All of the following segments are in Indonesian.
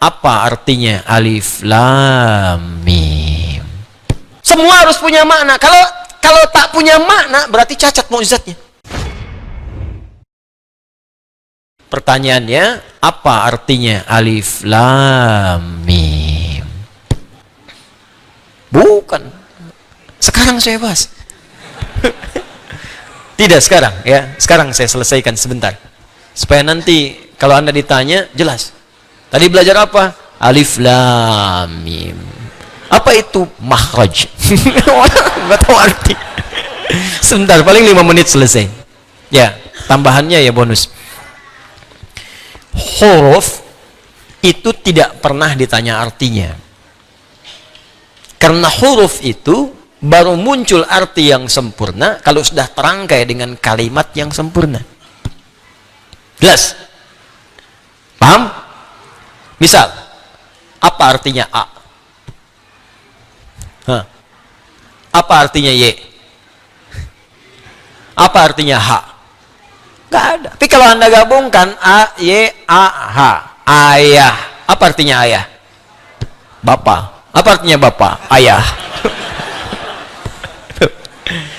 Apa artinya alif lam mim? Semua harus punya makna. Kalau tak punya makna berarti cacat mukjizatnya. Pertanyaannya, apa artinya alif lam mim? Bukan. Sekarang saya bahas. Tidak sekarang ya. Sekarang saya selesaikan sebentar. Supaya nanti kalau Anda ditanya jelas. Tadi belajar apa? Alif lam mim. Apa itu makhraj? Enggak tahu arti. Sebentar, paling 5 menit selesai. Ya, tambahannya ya bonus. Huruf itu tidak pernah ditanya artinya. Karena huruf itu baru muncul arti yang sempurna kalau sudah terangkai dengan kalimat yang sempurna. Jelas? Paham? Misal, apa artinya A? Hah? Apa artinya Y? Apa artinya H? Gak ada. Tapi kalau Anda gabungkan A, Y, A, H, ayah. Apa artinya ayah? Bapak. Apa artinya bapak? Ayah.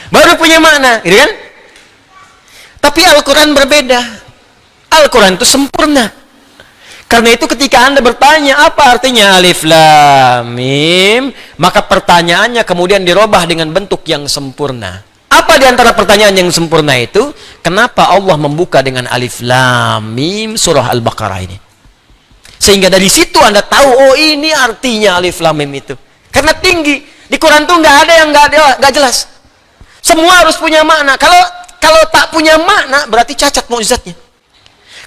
Baru punya makna, gitu kan? Tapi Al-Quran berbeda. Al-Quran itu sempurna. Karena itu ketika Anda bertanya apa artinya alif lam mim, maka pertanyaannya kemudian dirubah dengan bentuk yang sempurna. Apa di antara pertanyaan yang sempurna itu? Kenapa Allah membuka dengan alif lam mim surah Al-Baqarah ini? Sehingga dari situ Anda tahu, oh ini artinya alif lam mim itu. Karena tinggi. Di Quran tuh nggak ada yang nggak jelas. Semua harus punya makna. Kalau tak punya makna berarti cacat mukjizatnya.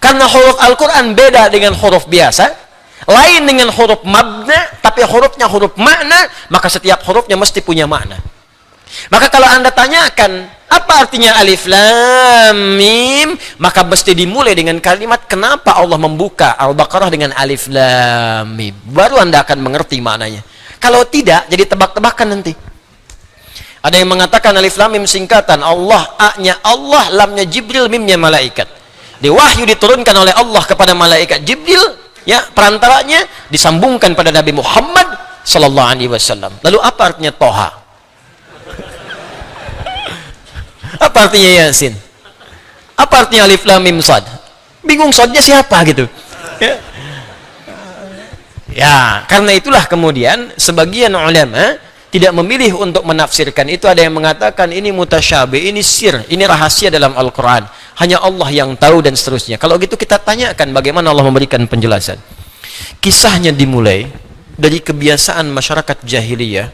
Karena huruf Al-Quran beda dengan huruf biasa, lain dengan huruf mabna, tapi hurufnya huruf makna, maka setiap hurufnya mesti punya makna. Maka kalau Anda tanyakan, apa artinya alif lam mim, maka mesti dimulai dengan kalimat, kenapa Allah membuka Al-Baqarah dengan alif lam mim. Baru Anda akan mengerti maknanya. Kalau tidak, jadi tebak-tebakan nanti. Ada yang mengatakan alif lam mim singkatan, Allah, A-nya Allah, lamnya Jibril, mimnya malaikat. Di wahyu diturunkan oleh Allah kepada malaikat Jibril, ya, perantaranya disambungkan pada Nabi Muhammad sallallahu alaihi wasallam. Lalu apa artinya Toha? Apa artinya Yasin? Apa artinya alif lam mim sad? Bingung sadnya siapa gitu. Ya, karena itulah kemudian sebagian ulama tidak memilih untuk menafsirkan itu. Ada yang mengatakan ini mutasyabih, ini sir, ini rahasia dalam Al-Quran, hanya Allah yang tahu dan seterusnya. Kalau gitu kita tanyakan bagaimana Allah memberikan penjelasan. Kisahnya dimulai dari kebiasaan masyarakat jahiliyah,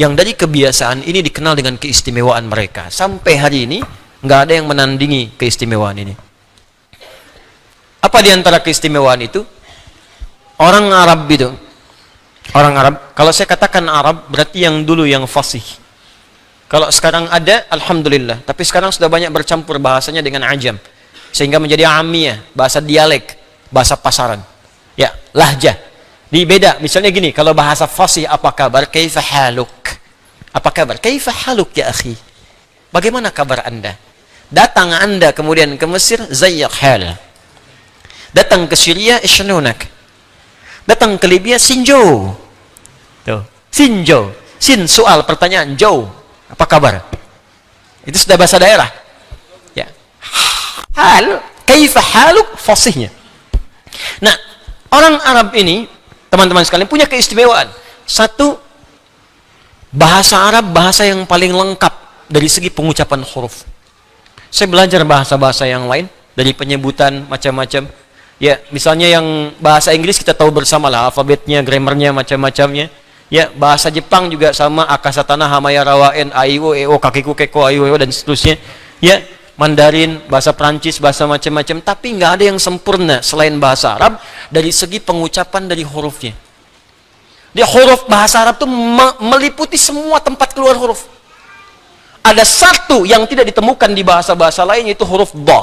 yang dari kebiasaan ini dikenal dengan keistimewaan mereka. Sampai hari ini nggak ada yang menandingi keistimewaan ini. Apa diantara keistimewaan itu? Orang Arab itu, orang Arab, kalau saya katakan Arab berarti yang dulu yang fasih. Kalau sekarang ada, alhamdulillah. Tapi sekarang sudah banyak bercampur bahasanya dengan ajam, sehingga menjadi amiyah, bahasa dialek, bahasa pasaran. Ya, lahjah. Beda. Misalnya gini, kalau bahasa fasih, apa kabar? Kaifa haluk? Apa kabar? Kaifa haluk ya akhi? Bagaimana kabar Anda? Datang Anda kemudian ke Mesir, zayyak hal. Datang ke Syria, ishnunak. Datang ke Libya, sinjo. Tuh, sinjo. Sin soal pertanyaan, jo. Apa kabar? Itu sudah bahasa daerah. Ya. Hal, kaifa haluk, fasihnya. Nah, orang Arab ini, teman-teman sekalian, punya keistimewaan. Satu, bahasa Arab bahasa yang paling lengkap dari segi pengucapan huruf. Saya belajar bahasa-bahasa yang lain, dari penyebutan macam-macam. Ya, misalnya yang bahasa Inggris kita tahu bersama lah, alfabetnya, grammarnya, macam-macamnya. Ya, bahasa Jepang juga sama, akasatana, hamaya, rawaen, aiwo, eo, kakiku, keko, aiwo, dan seterusnya. Ya, Mandarin, bahasa Prancis, bahasa macam-macam. Tapi nggak ada yang sempurna selain bahasa Arab dari segi pengucapan dari hurufnya. Dia huruf bahasa Arab itu meliputi semua tempat keluar huruf. Ada satu yang tidak ditemukan di bahasa-bahasa lain, yaitu huruf do.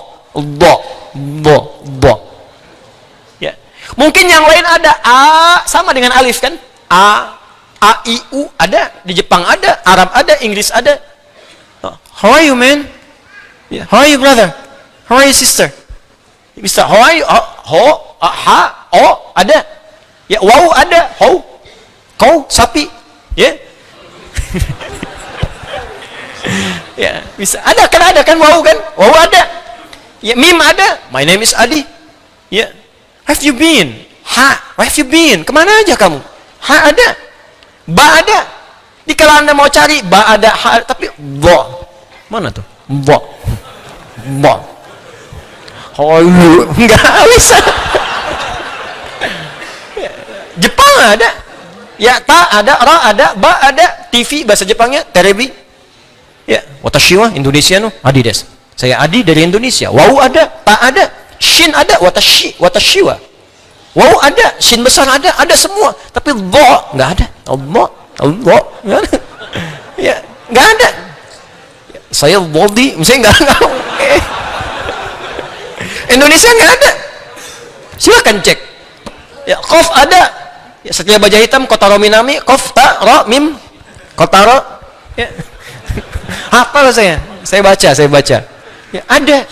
Ya. Mungkin yang lain ada a sama dengan alif kan? A, I, U ada, di Jepang ada, Arab ada, Inggris ada. How are you, man? Yeah. How are you, brother? How are you, sister? Mister, how are you? Ada. Ya, wow ada, how, kau, sapi, ya. Ya, bisa. Ada kan wow kan? Wow ada. Ya, mim ada. My name is Adi. Ya. Have you been? Ha, where have you been? Kemana aja kamu? Ha ada. Ba ada. Di kalau Anda mau cari ba ada, ha, tapi bo. Mana tuh? Bo. Bo. Oh, enggak bisa. Jepang ada. Ya, ta ada, ra ada, ba ada, TV bahasa Jepangnya terebi. Ya, watashi wa Indonesia no Adi des. Saya Adi dari Indonesia. Wau ada, ta ada, shin ada, watashi wa. Wau ada, shin besar ada semua. Tapi dha enggak ada. Allah, Allah. Ya, enggak ada. Saya body, misalnya enggak. Indonesia enggak ada. Silakan cek. Ya, qaf ada. Ya, setiap baja hitam kotaro minami, qaf ta ra mim kotaro. Ya. Hafal saya baca. Ya, ada.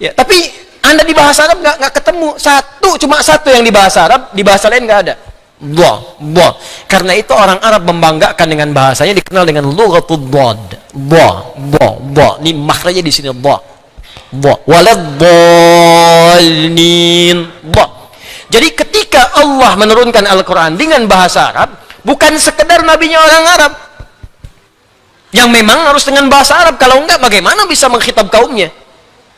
Ya, tapi Anda di bahasa Arab nggak ketemu cuma satu yang di bahasa Arab, di bahasa lain nggak ada. Dha. Karena itu orang Arab membanggakan dengan bahasanya, dikenal dengan lughatud dhad. Dha. Ini makhrajnya di sini dha. Waladhdallin. Dha. Jadi ketika Allah menurunkan Al-Qur'an dengan bahasa Arab, bukan sekedar nabinya orang Arab. Yang memang harus dengan bahasa Arab, kalau enggak bagaimana bisa mengkhitab kaumnya?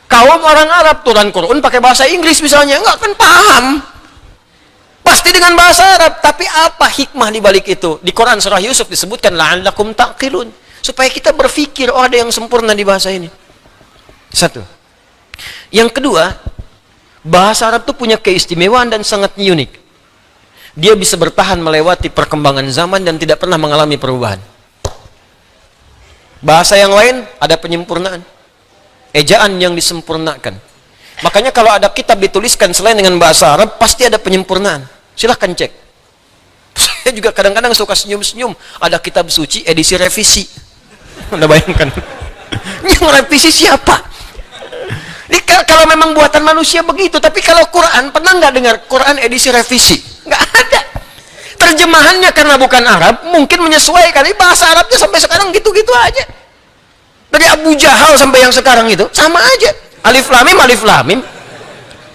Kaum orang Arab turun Quran pakai bahasa Inggris misalnya, enggak akan paham. Pasti dengan bahasa Arab, tapi apa hikmah di balik itu? Di Quran surah Yusuf disebutkan la'allakum taqilun, supaya kita berpikir, oh ada yang sempurna di bahasa ini. Satu. Yang kedua, bahasa Arab itu punya keistimewaan dan sangat unik. Dia bisa bertahan melewati perkembangan zaman dan tidak pernah mengalami perubahan. Bahasa yang lain ada penyempurnaan, ejaan yang disempurnakan. Makanya kalau ada kitab dituliskan selain dengan bahasa Arab, pasti ada penyempurnaan. Silahkan cek. Saya juga kadang-kadang suka senyum-senyum, ada kitab suci edisi revisi. Anda bayangkan, yang revisi siapa? Ini kalau memang buatan manusia begitu, tapi kalau Quran, pernah nggak dengar Quran edisi revisi? Nggak ada. Terjemahannya karena bukan Arab, mungkin menyesuaikan. Ini bahasa Arabnya sampai sekarang gitu-gitu aja. Dari Abu Jahal sampai yang sekarang itu sama aja. Alif lam mim, alif lam mim.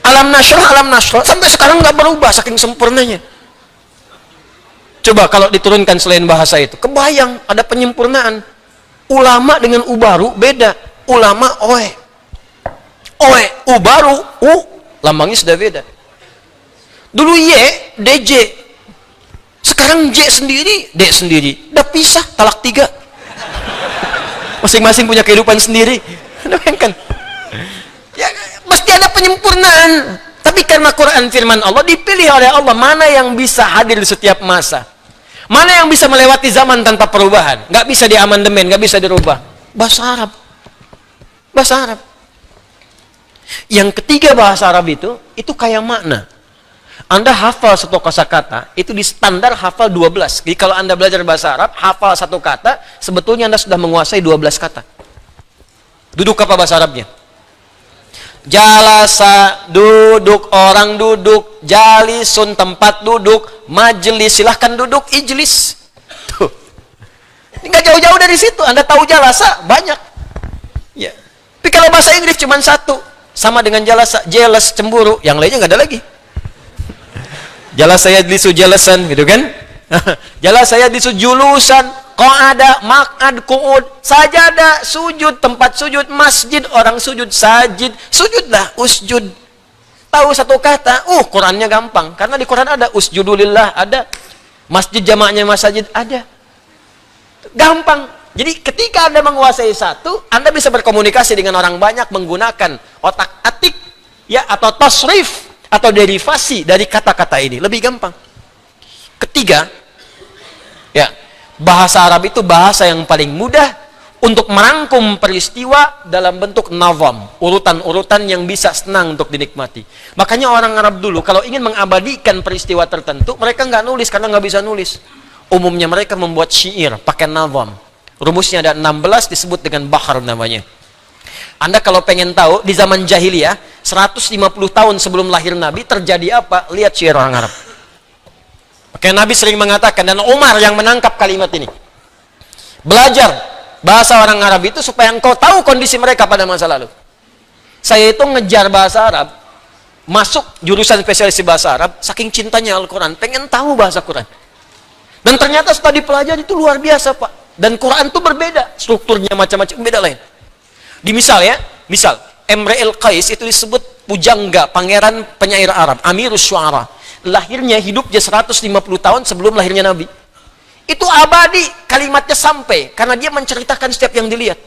Alam nashrah sampai sekarang nggak berubah saking sempurnanya. Coba kalau diturunkan selain bahasa itu, kebayang ada penyempurnaan. Ulama dengan ubaru beda. Ulama oe, ubaru lambangnya sudah beda. Dulu Y, DJ. Sekarang J sendiri, D sendiri. Udah pisah, talak 3. Masing-masing punya kehidupan sendiri. Bayangkan. Ya, mesti ada penyempurnaan. Tapi karena Quran firman Allah, dipilih oleh Allah mana yang bisa hadir di setiap masa. Mana yang bisa melewati zaman tanpa perubahan. Nggak bisa diamandemen, nggak bisa dirubah. Bahasa Arab. Bahasa Arab. Yang ketiga bahasa Arab itu kayak makna. Anda hafal satu kosakata, itu di standar hafal 12. Jadi kalau Anda belajar bahasa Arab, hafal satu kata, sebetulnya Anda sudah menguasai 12 kata. Duduk apa bahasa Arabnya? Jalasa, duduk, orang duduk. Jalisun, tempat duduk. Majelis, silahkan duduk. Ijlis. Tuh. Ini nggak jauh-jauh dari situ. Anda tahu jalasa, banyak. Ya. Tapi kalau bahasa Inggris cuma satu. Sama dengan jalasa, jealous, cemburu. Yang lainnya nggak ada lagi. Jelas saya disu jelasan gitu kan. Jelas saya disu julusan, qa'ada, maq'ad, qu'ud, sajadah, sujud, tempat sujud, masjid, orang sujud, sajid, sujudlah, usjud. Tahu satu kata, Qurannya gampang. Karena di Quran ada usjudulillah, ada. Masjid jamaknya masajid, ada. Gampang. Jadi ketika Anda menguasai satu, Anda bisa berkomunikasi dengan orang banyak menggunakan otak atik ya, atau tasrif, atau derivasi dari kata-kata ini. Lebih gampang. Ketiga, ya, bahasa Arab itu bahasa yang paling mudah untuk merangkum peristiwa dalam bentuk nazam, urutan-urutan yang bisa senang untuk dinikmati. Makanya orang Arab dulu kalau ingin mengabadikan peristiwa tertentu, mereka nggak nulis karena nggak bisa nulis. Umumnya mereka membuat syair pakai nazam. Rumusnya ada 16, disebut dengan bahar namanya. Anda kalau pengen tahu di zaman jahiliyah 150 tahun sebelum lahir Nabi terjadi apa, lihat syair orang Arab. Makanya Nabi sering mengatakan, dan Umar yang menangkap kalimat ini, belajar bahasa orang Arab itu supaya engkau tahu kondisi mereka pada masa lalu. Saya itu ngejar bahasa Arab, masuk jurusan spesialis bahasa Arab, saking cintanya Al-Quran, pengen tahu bahasa Quran. Dan ternyata setelah dipelajari itu luar biasa, Pak. Dan Quran itu berbeda, strukturnya macam-macam, beda lain. Di misal ya, misal, Imrul Qais itu disebut pujangga, pangeran penyair Arab, Amirus Syu'ara. Lahirnya, hidupnya 150 tahun sebelum lahirnya Nabi. Itu abadi, kalimatnya sampai, karena dia menceritakan setiap yang dilihat.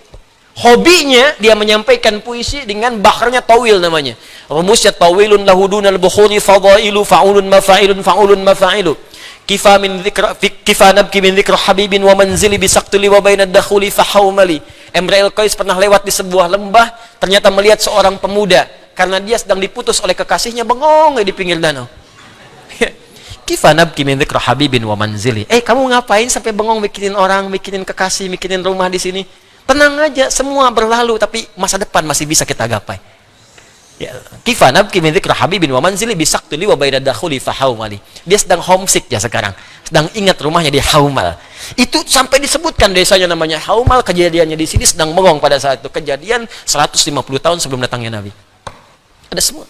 Hobinya dia menyampaikan puisi dengan baharnya tawil namanya. Rumusnya tawilun lahudunal bukhuri fadailu fa'ulun mafa'ilun fa'ulun mafa'ilu. Kifa min dzikra kifa nabki min dzikra habibin wa manzili bisaqtuli wa bainad dakhuli fahawmali. Imrul Qais pernah lewat di sebuah lembah, ternyata melihat seorang pemuda karena dia sedang diputus oleh kekasihnya, bengong di pinggir danau. Kifa nabki min dzikra habibin wa manzili. Kamu ngapain sampai bengong mikirin orang, mikirin kekasih, mikirin rumah di sini? Tenang aja, semua berlalu, tapi masa depan masih bisa kita gapai. Ya, kifa nabki min dzikra habibin wa manzili bisaqtuli wa bainad dakhuli fahawmali. Dia sedang homesick ya sekarang, sedang ingat rumahnya di Haumal. Itu sampai disebutkan desanya namanya Haumal, kejadiannya di sini sedang bengong pada saat itu. Kejadian 150 tahun sebelum datangnya Nabi. Ada semua.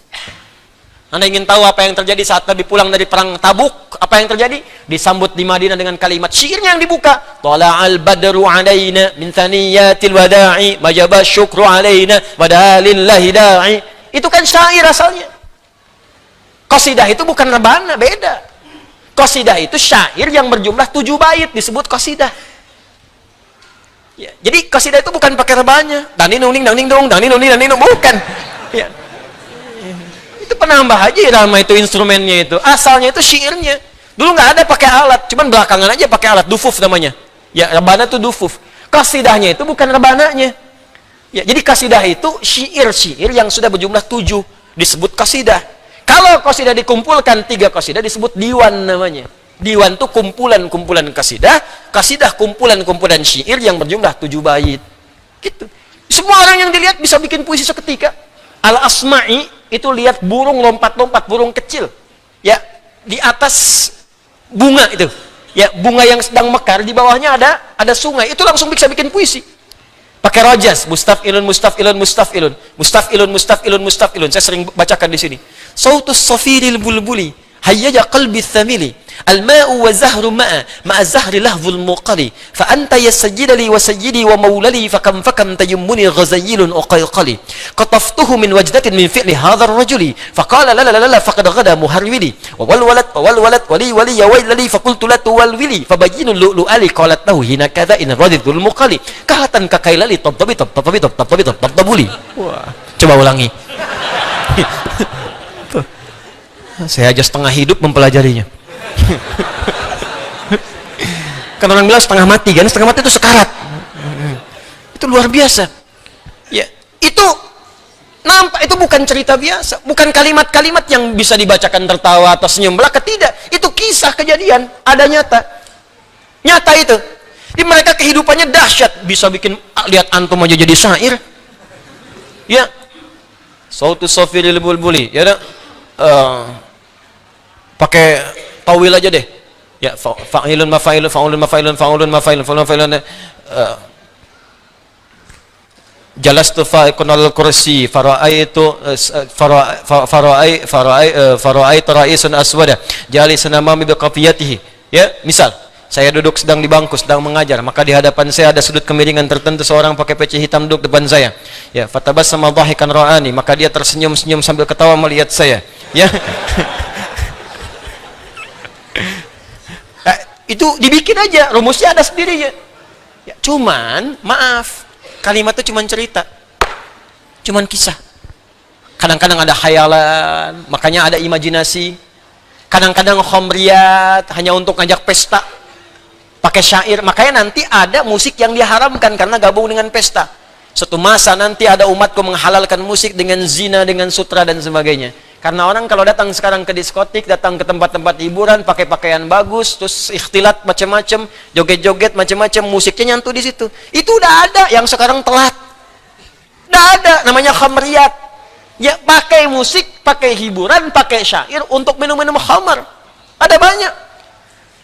Anda ingin tahu apa yang terjadi saat Nabi pulang dari perang Tabuk? Apa yang terjadi? Disambut di Madinah dengan kalimat syairnya yang dibuka. Tala'al badru alaina min thaniyatil wada'i majaba syukru alaina wadalillahi da'i. Itu kan syair asalnya. Qasidah itu bukan rebana, beda. Qasidah itu syair yang berjumlah 7 bait disebut qasidah. Ya, jadi qasidah itu bukan pakai rebanya. Dang ding dong, bukan. Ya. Itu penambah aja irama itu, instrumennya itu. Asalnya itu syairnya. Dulu nggak ada pakai alat, cuman belakangan aja pakai alat, dufuf namanya. Ya, rebana itu dufuf. Qasidahnya itu bukan rebananya. Ya, jadi qasidah itu syair-syair yang sudah berjumlah 7 disebut qasidah. Kalau qasidah dikumpulkan 3 qasidah disebut diwan namanya. Diwan itu kumpulan-kumpulan qasidah, qasidah kumpulan-kumpulan syair yang berjumlah 7 bait. Gitu. Semua orang yang dilihat bisa bikin puisi seketika. Al-Asma'i itu lihat burung lompat-lompat, burung kecil. Ya, di atas bunga itu. Ya, bunga yang sedang mekar, di bawahnya ada sungai. Itu langsung bisa bikin puisi. Pakai rojas, mustafilun. Saya sering bacakan di sini. Sautus safiril bulbuli, hayyaja qalbi thamili. Al-ma'u wa zahru ma'a zahri lahzul muqali. Fa anta yasjidali wa sayyidi wa maulali fakam tayammuni ghazayilun uqayqali. Qataftuhu min wajdatin min fi'li hadha ar-rajuli. Faqala la faqad ghada muharwili. Wa walwalat wali ya wailali faqultu la tuwalwili. Fabayyinu lu'lu'ali qalat lahu hina kadha in radidul muqali. Kahatan kakailali tabtabuli. Wah, coba ulangi. Saya aja setengah hidup mempelajarinya. Kan orang bilang setengah mati, kan? Setengah mati itu sekarat. Itu luar biasa. Ya, itu nampak, itu bukan cerita biasa, bukan kalimat-kalimat yang bisa dibacakan tertawa atau senyum belaka, tidak. Itu kisah kejadian, ada nyata. Nyata itu. Di mereka kehidupannya dahsyat, bisa bikin lihat antum aja jadi syair. Ya. Sautu safiril bulbuli, ya dah. Pakai tawil aja deh. Ya, fa'ilun mafa'ilun jalastu fa'ikun kursi fara'aitu ra'isun aswada jalisun amami biqafiyatihi. Ya, misal saya duduk sedang di bangku sedang mengajar, maka di hadapan saya ada sudut kemiringan tertentu, seorang pakai peci hitam duduk depan saya. Ya, fatabassama dhahikan ra'ani, maka dia tersenyum-senyum sambil ketawa melihat saya. Ya. Itu dibikin aja, rumusnya ada sendirinya. Ya, cuman maaf, kalimat itu cuman cerita, cuman kisah. Kadang-kadang ada khayalan, makanya ada imajinasi. Kadang-kadang khamriyat, hanya untuk ngajak pesta, pakai syair. Makanya nanti ada musik yang diharamkan karena gabung dengan pesta. Suatu masa nanti ada umatku menghalalkan musik dengan zina, dengan sutra dan sebagainya. Karena orang kalau datang sekarang ke diskotik, datang ke tempat-tempat hiburan, pakai pakaian bagus, terus ikhtilat macam-macam, joget-joget macam-macam, musiknya nyantu di situ. Itu udah ada, yang sekarang telat. Udah ada, namanya khamriyat. Ya, pakai musik, pakai hiburan, pakai syair untuk minum-minum khamar. Ada banyak.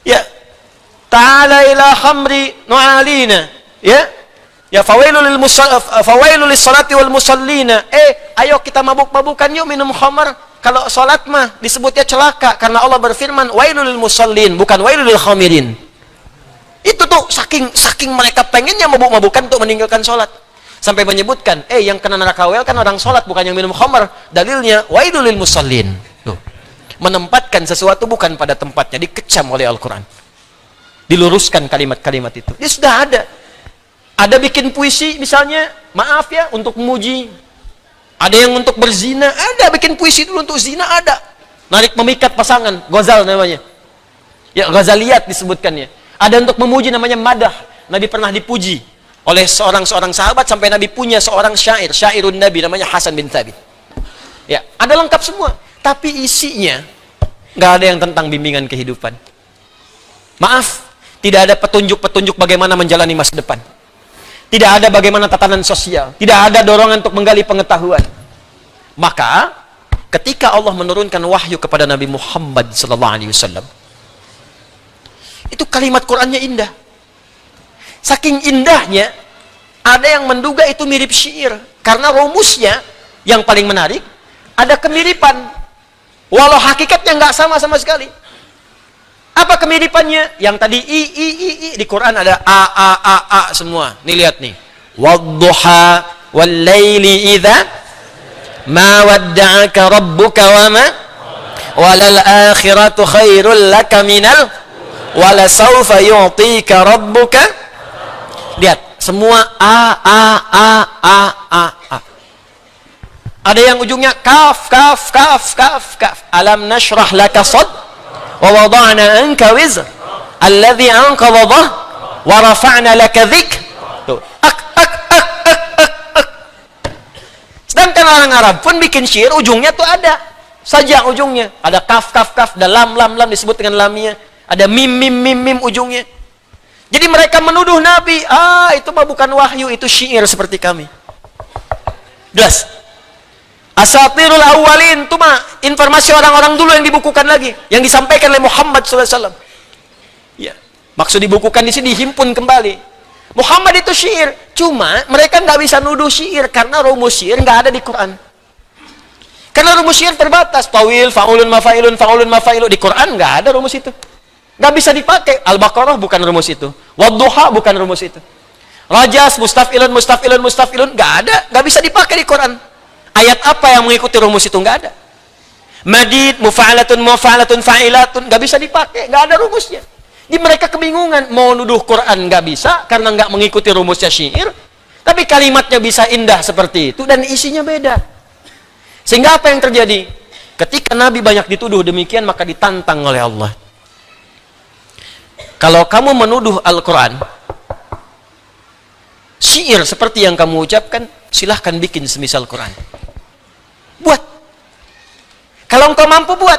Ya, ta'ala ila khamri nu'alina. Ya. Ya fawailul lis-salati wal musallina. Ayo kita mabuk-mabukan yuk minum khamar. Kalau salat mah disebutnya celaka karena Allah berfirman wailul lil musallin, bukan wailul lil khamirin. Itu tuh saking mereka pengennya mabuk-mabukan untuk meninggalkan salat. Sampai menyebutkan, yang kena neraka wel kan orang salat bukan yang minum khamar. Dalilnya wailul lil musallin. Tuh. Menempatkan sesuatu bukan pada tempatnya, dikecam oleh Al-Qur'an. Diluruskan kalimat-kalimat itu. Dia sudah ada. Ada bikin puisi misalnya, maaf ya, untuk memuji. Ada yang untuk berzina, ada bikin puisi dulu untuk zina, ada. Narik memikat pasangan, ghazal namanya. Ya, ghazaliyat disebutkannya. Ada untuk memuji namanya madah. Nabi pernah dipuji oleh seorang sahabat sampai Nabi punya seorang syairun Nabi namanya Hasan bin Thabit. Ya, ada lengkap semua. Tapi isinya nggak ada yang tentang bimbingan kehidupan. Maaf, tidak ada petunjuk-petunjuk bagaimana menjalani masa depan. Tidak ada bagaimana tatanan sosial. Tidak ada dorongan untuk menggali pengetahuan. Maka, ketika Allah menurunkan wahyu kepada Nabi Muhammad SAW, itu kalimat Qur'annya indah. Saking indahnya, ada yang menduga itu mirip syair. Karena rumusnya, yang paling menarik, ada kemiripan. Walau hakikatnya nggak sama sekali. Apa kemiripannya? Yang tadi i di Quran ada a semua. Nih lihat nih. Wadduha wal laili idza ma wadda'aka rabbuka wa ma walal akhiratu khairul laka minal wala sawfa yu'tika rabbuka. Lihat, semua a. Ada yang ujungnya kaf. Alam nashrah laka wa wada'na anka wizr alladhi anqadha dhah wa rafa'na laka dhikr. Sedangkan orang Arab pun bikin syair ujungnya tuh ada saja, ujungnya ada kaf, ada lam disebut dengan lamnya, ada mim ujungnya. Jadi mereka menuduh Nabi, itu mah bukan wahyu, itu syair seperti kami. Jelas. Asatirul awwalin itu mah informasi orang-orang dulu yang dibukukan lagi, yang disampaikan oleh Muhammad SAW. Ya, maksud dibukukan di sini dihimpun kembali. Muhammad itu syair, cuma mereka nggak bisa nuduh syair karena rumus syair nggak ada di Quran. Karena rumus syair terbatas, tawil, faulun, mafailu di Quran nggak ada rumus itu, nggak bisa dipakai. Al-Baqarah bukan rumus itu, Wadduha bukan rumus itu, Rajas, mustafilun nggak bisa dipakai di Quran. Ayat apa yang mengikuti rumus itu? Nggak ada. Madid, mufa'alatun, fa'ilatun, nggak bisa dipakai, nggak ada rumusnya. Jadi mereka kebingungan, mau nuduh Quran nggak bisa karena nggak mengikuti rumusnya syair, tapi kalimatnya bisa indah seperti itu dan isinya beda. Sehingga apa yang terjadi? Ketika Nabi banyak dituduh demikian, maka ditantang oleh Allah. Kalau kamu menuduh Al-Quran syair seperti yang kamu ucapkan, silahkan bikin semisal Quran. Buat. Kalau engkau mampu buat.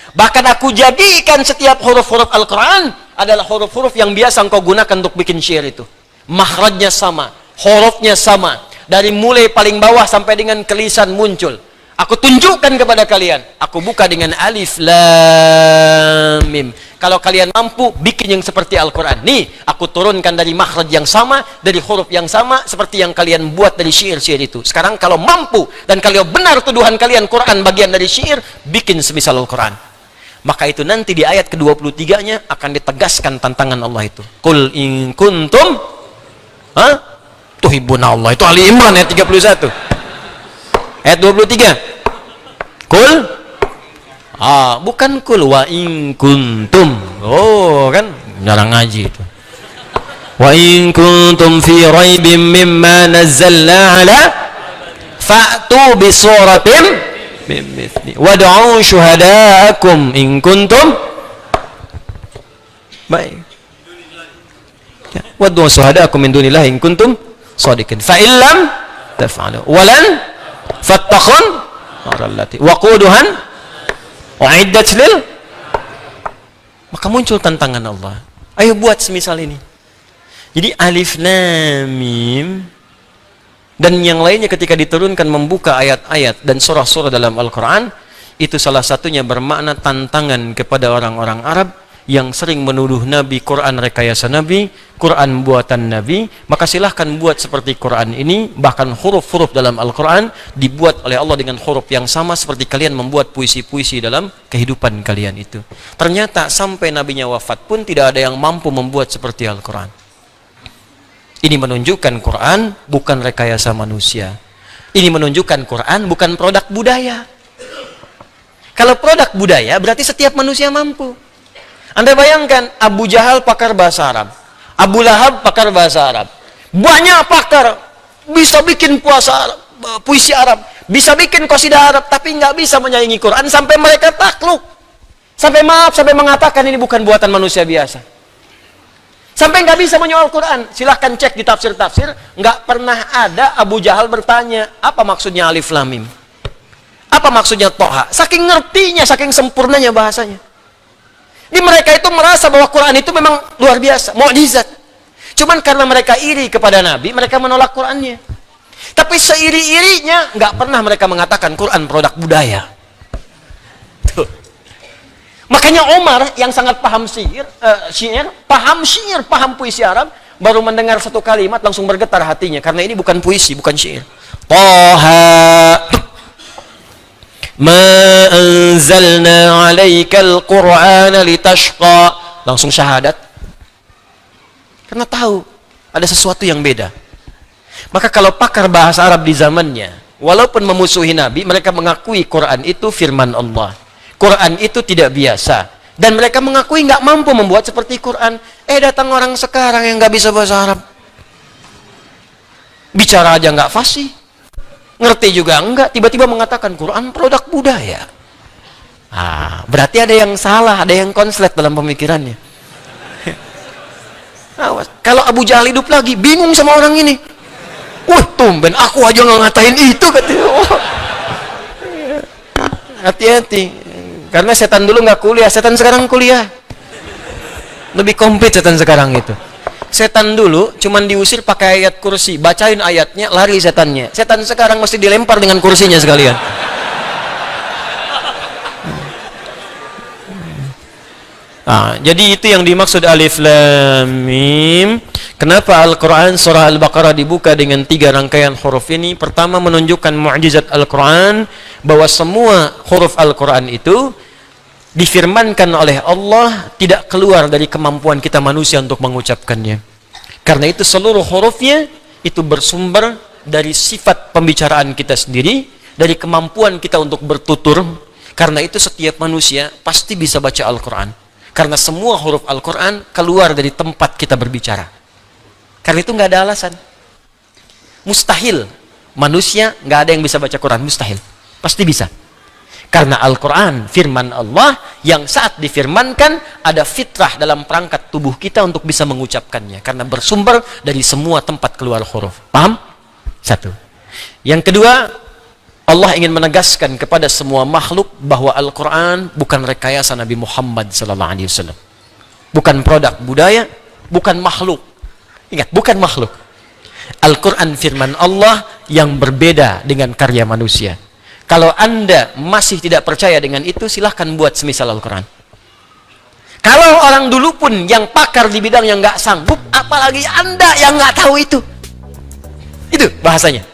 Bahkan aku jadikan setiap huruf-huruf Al-Quran adalah huruf-huruf yang biasa engkau gunakan untuk bikin syair itu. Makhrajnya sama, hurufnya sama. Dari mulai paling bawah sampai dengan kelisan muncul. Aku tunjukkan kepada kalian. Aku buka dengan alif, lam, mim. Kalau kalian mampu, bikin yang seperti Al-Quran. Nih, aku turunkan dari makhraj yang sama, dari huruf yang sama, seperti yang kalian buat dari syair-syair itu. Sekarang kalau mampu, dan kalau benar tuduhan kalian Quran bagian dari syair, bikin semisal Al-Quran. Maka itu nanti di ayat ke-23-nya akan ditegaskan tantangan Allah itu. Qul in kuntum tuhibbuna Allah. Itu Ali Imran ayat 31. Ayat 23. Qul bukan kul wa in kuntum. Oh, kan jarang ngaji itu. Wa in kuntum fi raibim mimma nazzalna ala fa'tu bi suratin min mithli wad'u syuhadaakum in kuntum. Baik. Wad'u syuhadaakum min dunillah in kuntum shadiqin. Fa illam taf'alu walan fattakhun narallati waquduhan wa'iddat lil, maka muncul tantangan Allah. Ayo buat semisal ini. Jadi alif lam mim dan yang lainnya ketika diturunkan membuka ayat-ayat dan surah-surah dalam Al-Quran, itu salah satunya bermakna tantangan kepada orang-orang Arab yang sering menuduh Nabi Quran rekayasa Nabi, Quran buatan Nabi, maka silahkan buat seperti Quran ini. Bahkan huruf-huruf dalam Al-Quran dibuat oleh Allah dengan huruf yang sama seperti kalian membuat puisi-puisi dalam kehidupan kalian itu. Ternyata sampai Nabinya wafat pun tidak ada yang mampu membuat seperti Al-Quran. Ini menunjukkan Quran bukan rekayasa manusia. Ini menunjukkan Quran bukan produk budaya. Kalau produk budaya berarti setiap manusia mampu. Anda bayangkan Abu Jahal pakar bahasa Arab, Abu Lahab pakar bahasa Arab, banyak pakar bisa bikin puisi Arab, bisa bikin qasidah Arab, tapi nggak bisa menyaingi Quran sampai mereka takluk, sampai mengatakan ini bukan buatan manusia biasa, sampai nggak bisa menyoal Quran. Silahkan cek di tafsir-tafsir, nggak pernah ada Abu Jahal bertanya apa maksudnya alif lam mim. Apa maksudnya Toha? Saking ngertinya, saking sempurnanya bahasanya. Di mereka itu merasa bahwa Quran itu memang luar biasa, mukjizat. Cuman karena mereka iri kepada Nabi, mereka menolak Qurannya. Tapi seiri-irinya, nggak pernah mereka mengatakan Quran produk budaya. Tuh. Makanya Umar yang sangat paham paham puisi Arab, baru mendengar satu kalimat langsung bergetar hatinya. Karena ini bukan puisi, bukan syair. Toha. Ma anzalna 'alaikal Qur'ana litashqa. Langsung syahadat. Karena tahu ada sesuatu yang beda. Maka kalau pakar bahasa Arab di zamannya, walaupun memusuhi Nabi, mereka mengakui Quran itu firman Allah. Quran itu tidak biasa. Dan mereka mengakui nggak mampu membuat seperti Quran. Datang orang sekarang yang nggak bisa bahasa Arab. Bicara aja nggak fasih. Ngerti juga enggak, tiba-tiba mengatakan Quran produk budaya. Berarti ada yang salah, ada yang konslet dalam pemikirannya. Kalau Abu Jahal hidup lagi, bingung sama orang ini. Tumben aku aja nggak ngatain itu, katanya. Hati-hati, karena setan dulu nggak kuliah, setan sekarang kuliah. Lebih komplit setan sekarang itu. Setan dulu cuman diusir pakai ayat kursi, bacain ayatnya, lari setannya. Setan sekarang mesti dilempar dengan kursinya sekalian. Jadi itu yang dimaksud alif lam mim. Kenapa Al-Quran surah Al-Baqarah dibuka dengan 3 rangkaian huruf ini? Pertama, menunjukkan mukjizat Al-Quran, bahwa semua huruf Al-Quran itu difirmankan oleh Allah, tidak keluar dari kemampuan kita manusia untuk mengucapkannya. Karena itu seluruh hurufnya itu bersumber dari sifat pembicaraan kita sendiri, dari kemampuan kita untuk bertutur. Karena itu setiap manusia pasti bisa baca Al-Quran. Karena semua huruf Al-Quran keluar dari tempat kita berbicara. Karena itu nggak ada alasan. Mustahil manusia nggak ada yang bisa baca Quran, mustahil. Pasti bisa. Karena Al-Quran firman Allah yang saat difirmankan ada fitrah dalam perangkat tubuh kita untuk bisa mengucapkannya. Karena bersumber dari semua tempat keluar huruf. Paham? Satu. Yang kedua, Allah ingin menegaskan kepada semua makhluk bahwa Al-Quran bukan rekayasa Nabi Muhammad SAW. Bukan produk budaya, bukan makhluk. Ingat, bukan makhluk. Al-Quran firman Allah yang berbeda dengan karya manusia. Kalau Anda masih tidak percaya dengan itu, silahkan buat semisal Al-Quran. Kalau orang dulu pun yang pakar di bidang yang nggak sanggup, apalagi Anda yang nggak tahu itu. Itu bahasanya.